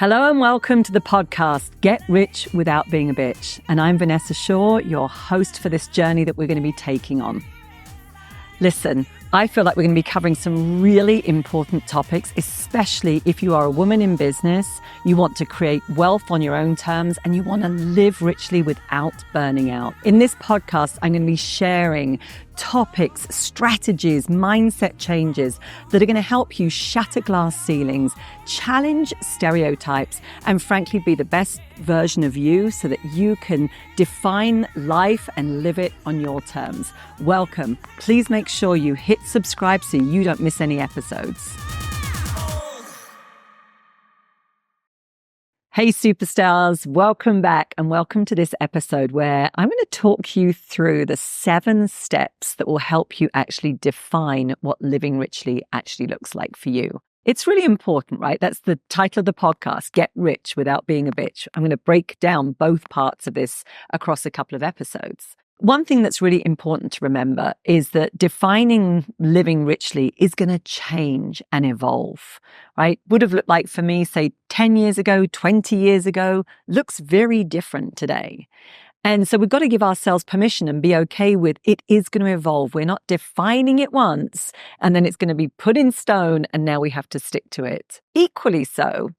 Hello and welcome to the podcast, Get Rich Without Being a Bitch. And I'm Vanessa Shaw, your host for this journey that we're going to be taking on. Listen, I feel like we're going to be covering some really important topics, especially if you are a woman in business, you want to create wealth on your own terms, and you want to live richly without burning out. In this podcast, I'm going to be sharing topics, strategies, mindset changes that are going to help you shatter glass ceilings, challenge stereotypes, and frankly, be the best version of you so that you can define life and live it on your terms. Welcome. Please make sure you hit subscribe so you don't miss any episodes. Hey superstars, welcome back and welcome to this episode where I'm going to talk you through the 7 steps that will help you actually define what living richly actually looks like for you. It's really important, right? That's the title of the podcast, Get Rich Without Being a Bitch. I'm going to break down both parts of this across a couple of episodes. One thing that's really important to remember is that defining living richly is going to change and evolve, right? Would have looked like for me, say 10 years ago, 20 years ago, looks very different today. And so we've got to give ourselves permission and be okay with it is going to evolve. We're not defining it once and then it's going to be put in stone and now we have to stick to it. Equally so,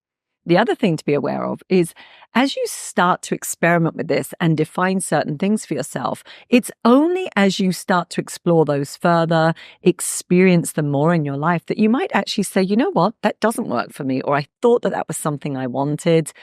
the other thing to be aware of is as you start to experiment with this and define certain things for yourself, it's only as you start to explore those further, experience them more in your life that you might actually say, you know what, that doesn't work for me, or I thought that that was something I wanted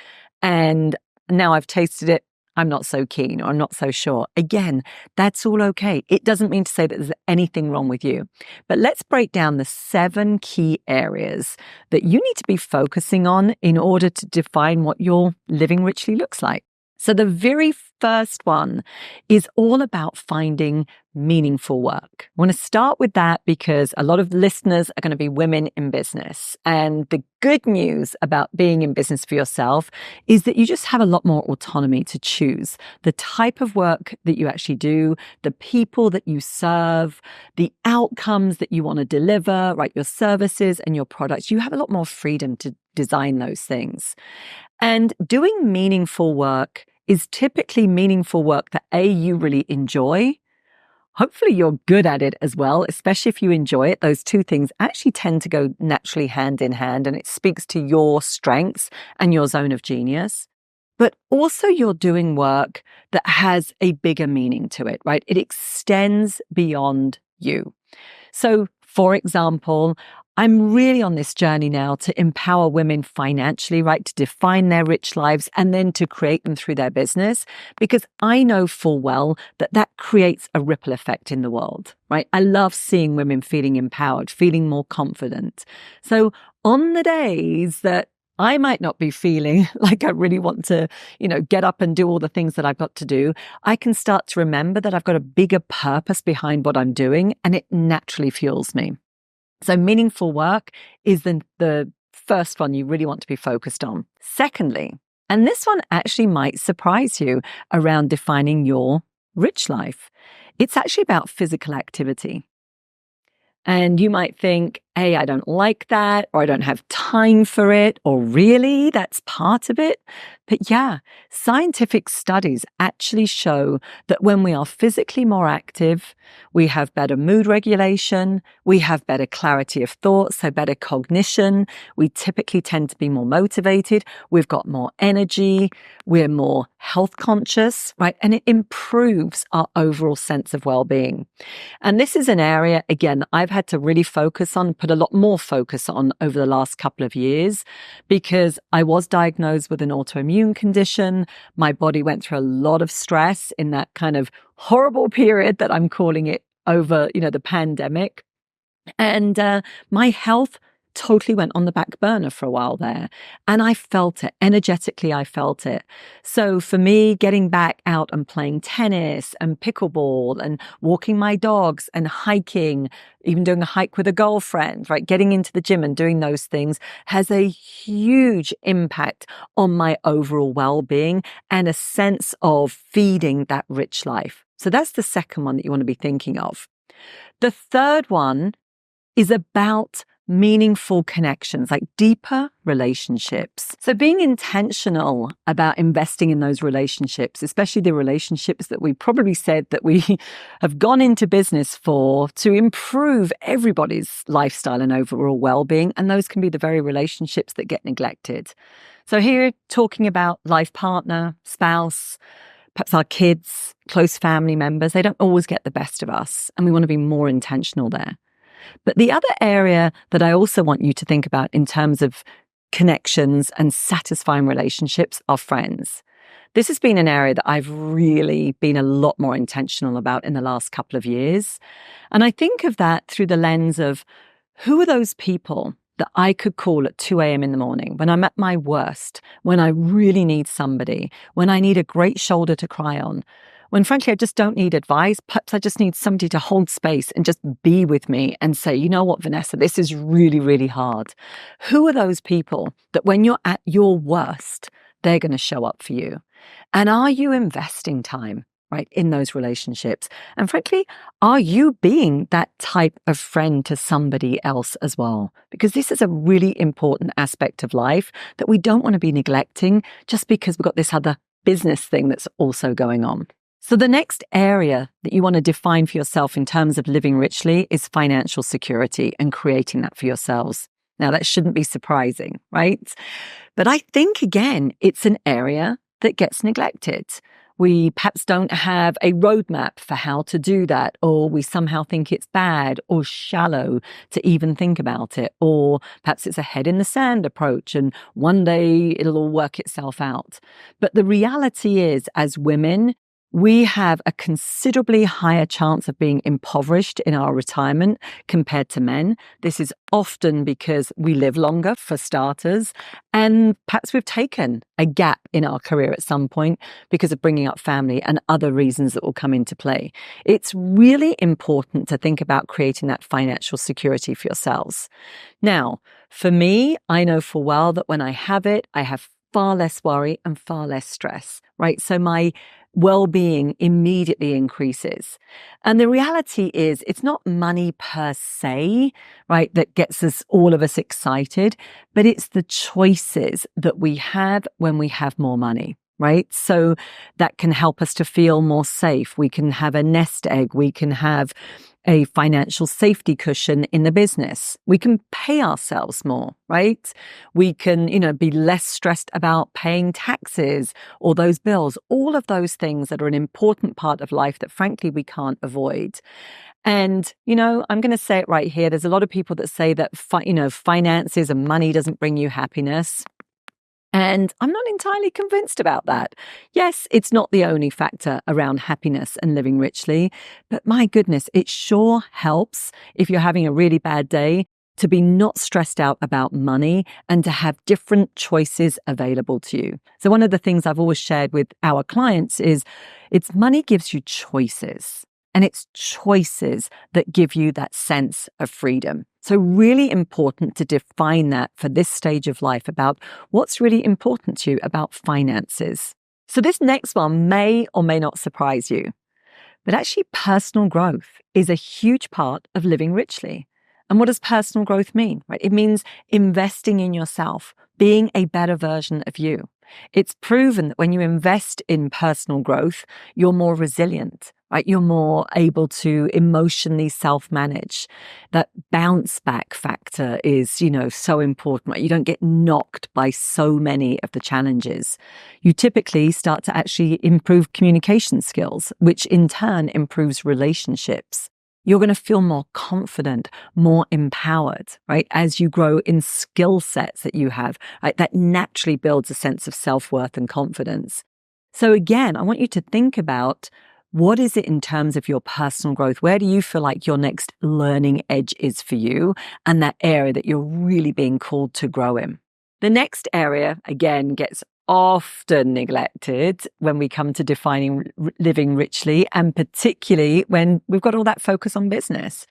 and now I've tasted it. I'm not so keen or I'm not so sure. Again, that's all okay. It doesn't mean to say that there's anything wrong with you. But let's break down the 7 key areas that you need to be focusing on in order to define what your living richly looks like. So the very first one is all about finding meaningful work. I want to start with that because a lot of listeners are going to be women in business. And the good news about being in business for yourself is that you just have a lot more autonomy to choose the type of work that you actually do, the people that you serve, the outcomes that you want to deliver, right? Your services and your products. You have a lot more freedom to design those things. And doing meaningful work is typically meaningful work that you really enjoy. Hopefully you're good at it as well, especially if you enjoy it. Those two things actually tend to go naturally hand in hand, and it speaks to your strengths and your zone of genius. But also you're doing work that has a bigger meaning to it, right? It extends beyond you. So, for example, I'm really on this journey now to empower women financially, right? To define their rich lives and then to create them through their business, because I know full well that that creates a ripple effect in the world, right? I love seeing women feeling empowered, feeling more confident. So on the days that I might not be feeling like I really want to, get up and do all the things that I've got to do, I can start to remember that I've got a bigger purpose behind what I'm doing and it naturally fuels me. So meaningful work is the first one you really want to be focused on. Secondly, and this one actually might surprise you around defining your rich life, it's actually about physical activity. And you might think, hey, I don't like that, or I don't have time for it, or really, that's part of it. But yeah, scientific studies actually show that when we are physically more active, we have better mood regulation, we have better clarity of thought, so better cognition, we typically tend to be more motivated, we've got more energy, we're more health conscious, right? And it improves our overall sense of well-being. And this is an area, again, I've had to really focus on, put a lot more focus on over the last couple of years, because I was diagnosed with an autoimmune condition. My body went through a lot of stress in that kind of horrible period that I'm calling it over, the pandemic. And my health totally went on the back burner for a while there. And I felt it. Energetically, I felt it. So for me, getting back out and playing tennis and pickleball and walking my dogs and hiking, even doing a hike with a girlfriend, right? Getting into the gym and doing those things has a huge impact on my overall well-being and a sense of feeding that rich life. So that's the second one that you want to be thinking of. The third one is about meaningful connections, like deeper relationships. So being intentional about investing in those relationships, especially the relationships that we probably said that we have gone into business for to improve everybody's lifestyle and overall well-being. And those can be the very relationships that get neglected. So here, talking about life partner, spouse, perhaps our kids, close family members, they don't always get the best of us. And we want to be more intentional there. But the other area that I also want you to think about in terms of connections and satisfying relationships are friends. This has been an area that I've really been a lot more intentional about in the last couple of years. And I think of that through the lens of who are those people that I could call at 2 a.m. in the morning when I'm at my worst, when I really need somebody, when I need a great shoulder to cry on, when frankly I just don't need advice. Perhaps I just need somebody to hold space and just be with me and say, you know what, Vanessa, this is really, really hard. Who are those people that when you're at your worst, they're going to show up for you? And are you investing time, right, in those relationships? And frankly, are you being that type of friend to somebody else as well? Because this is a really important aspect of life that we don't want to be neglecting just because we've got this other business thing that's also going on. So the next area that you want to define for yourself in terms of living richly is financial security and creating that for yourselves. Now, that shouldn't be surprising, right? But I think, again, it's an area that gets neglected. We perhaps don't have a roadmap for how to do that, or we somehow think it's bad or shallow to even think about it, or perhaps it's a head in the sand approach and one day it'll all work itself out. But the reality is, as women, we have a considerably higher chance of being impoverished in our retirement compared to men. This is often because we live longer, for starters, and perhaps we've taken a gap in our career at some point because of bringing up family and other reasons that will come into play. It's really important to think about creating that financial security for yourselves. Now, for me, I know full well that when I have it, I have far less worry and far less stress, right? So my well-being immediately increases. And the reality is it's not money per se, right, that gets us, all of us excited, but it's the choices that we have when we have more money. Right? So that can help us to feel more safe. We can have a nest egg. We can have a financial safety cushion in the business. We can pay ourselves more, right? We can, be less stressed about paying taxes or those bills, all of those things that are an important part of life that frankly we can't avoid. And, I'm going to say it right here. There's a lot of people that say that, finances and money doesn't bring you happiness. And I'm not entirely convinced about that. Yes, it's not the only factor around happiness and living richly, but my goodness, it sure helps if you're having a really bad day to be not stressed out about money and to have different choices available to you. So one of the things I've always shared with our clients is money gives you choices. And it's choices that give you that sense of freedom. So really important to define that for this stage of life about what's really important to you about finances. So this next one may or may not surprise you, but actually personal growth is a huge part of living richly. And what does personal growth mean? Right? It means investing in yourself, being a better version of you. It's proven that when you invest in personal growth, you're more resilient, right? You're more able to emotionally self-manage. That bounce back factor is, so important, right? You don't get knocked by so many of the challenges. You typically start to actually improve communication skills, which in turn improves relationships. You're going to feel more confident, more empowered, right? As you grow in skill sets that you have, right? That naturally builds a sense of self-worth and confidence. So again, I want you to think about what is it in terms of your personal growth? Where do you feel like your next learning edge is for you and that area that you're really being called to grow in? The next area, again, gets often neglected when we come to defining living richly, and particularly when we've got all that focus on business,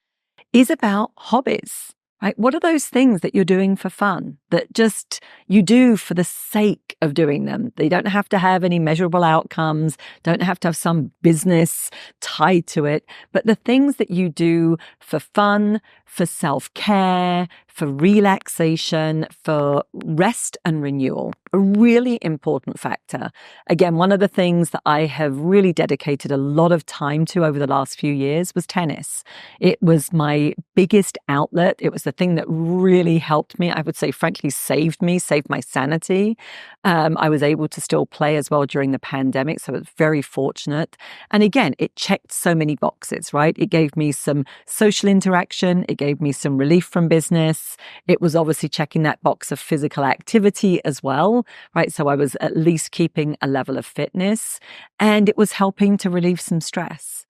is about hobbies, right? What are those things that you're doing for fun that just you do for the sake of doing them? They don't have to have any measurable outcomes, don't have to have some business tied to it, but the things that you do for fun, for self-care, for relaxation, for rest and renewal. A really important factor. Again, one of the things that I have really dedicated a lot of time to over the last few years was tennis. It was my biggest outlet. It was the thing that really helped me. I would say, frankly, saved my sanity. I was able to still play as well during the pandemic, so I was very fortunate. And again, it checked so many boxes, right? It gave me some social interaction. It gave me some relief from business. It was obviously checking that box of physical activity as well, right? So I was at least keeping a level of fitness, and it was helping to relieve some stress.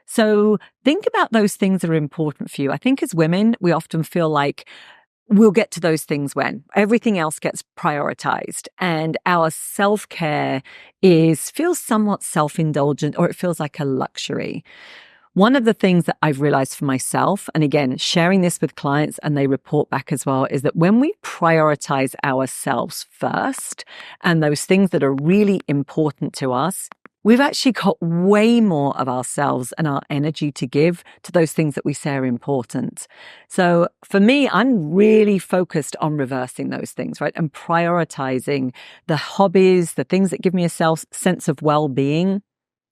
So think about those things that are important for you. I think as women, we often feel like we'll get to those things when everything else gets prioritized, and our self-care feels somewhat self-indulgent, or it feels like a luxury. One of the things that I've realized for myself, and again, sharing this with clients and they report back as well, is that when we prioritize ourselves first and those things that are really important to us, we've actually got way more of ourselves and our energy to give to those things that we say are important. So for me, I'm really focused on reversing those things, right? And prioritizing the hobbies, the things that give me a sense of well-being,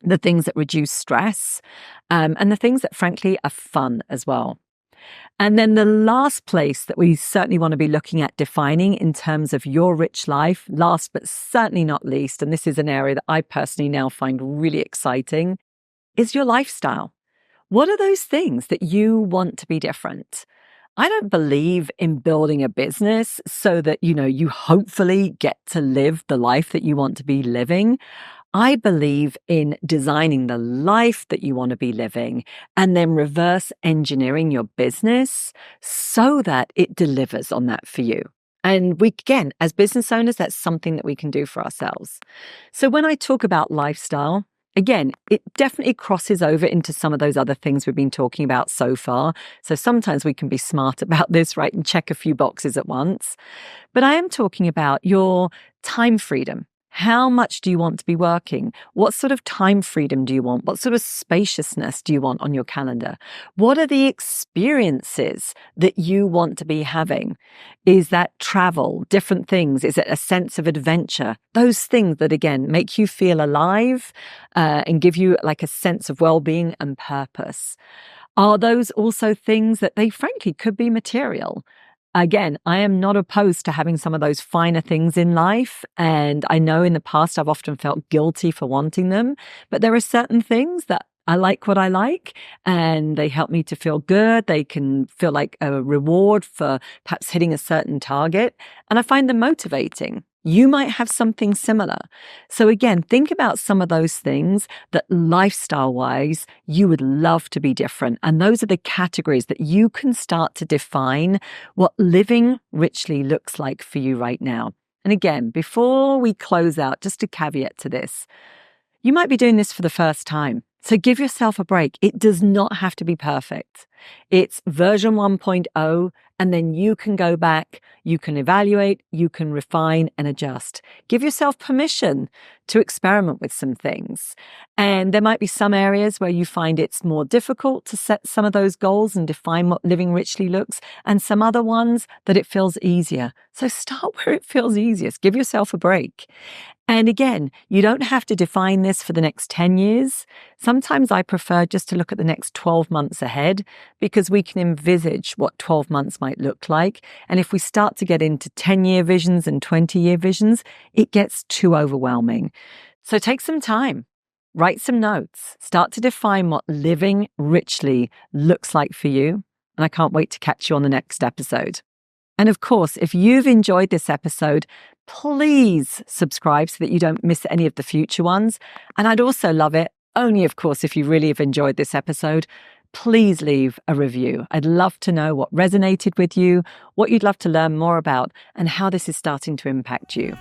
the things that reduce stress, and the things that frankly are fun as well. And then the last place that we certainly want to be looking at defining in terms of your rich life, last but certainly not least, and this is an area that I personally now find really exciting, is your lifestyle. What are those things that you want to be different? I don't believe in building a business so that, you hopefully get to live the life that you want to be living. I believe in designing the life that you want to be living and then reverse engineering your business so that it delivers on that for you. And again, as business owners, that's something that we can do for ourselves. So when I talk about lifestyle, again, it definitely crosses over into some of those other things we've been talking about so far. So sometimes we can be smart about this, right, and check a few boxes at once. But I am talking about your time freedom. How much do you want to be working? What sort of time freedom do you want? What sort of spaciousness do you want on your calendar? What are the experiences that you want to be having? Is that travel, different things? Is it a sense of adventure? Those things that, again, make you feel alive and give you like a sense of well-being and purpose. Are those also things that they frankly could be material? Again, I am not opposed to having some of those finer things in life. And I know in the past, I've often felt guilty for wanting them, but there are certain things that I like what I like, and they help me to feel good. They can feel like a reward for perhaps hitting a certain target, and I find them motivating. You might have something similar. So again, think about some of those things that lifestyle-wise you would love to be different. And those are the categories that you can start to define what living richly looks like for you right now. And again, before we close out, just a caveat to this. You might be doing this for the first time. So give yourself a break. It does not have to be perfect. It's version 1.0, and then you can go back, you can evaluate, you can refine and adjust. Give yourself permission to experiment with some things. And there might be some areas where you find it's more difficult to set some of those goals and define what living richly looks, and some other ones that it feels easier. So start where it feels easiest. Give yourself a break. And again, you don't have to define this for the next 10 years. Sometimes I prefer just to look at the next 12 months ahead, because we can envisage what 12 months might look like. And if we start to get into 10-year visions and 20-year visions, it gets too overwhelming. So take some time, write some notes, start to define what living richly looks like for you. And I can't wait to catch you on the next episode. And of course, if you've enjoyed this episode, please subscribe so that you don't miss any of the future ones. And I'd also love it, only of course, if you really have enjoyed this episode, please leave a review. I'd love to know what resonated with you, what you'd love to learn more about, and how this is starting to impact you.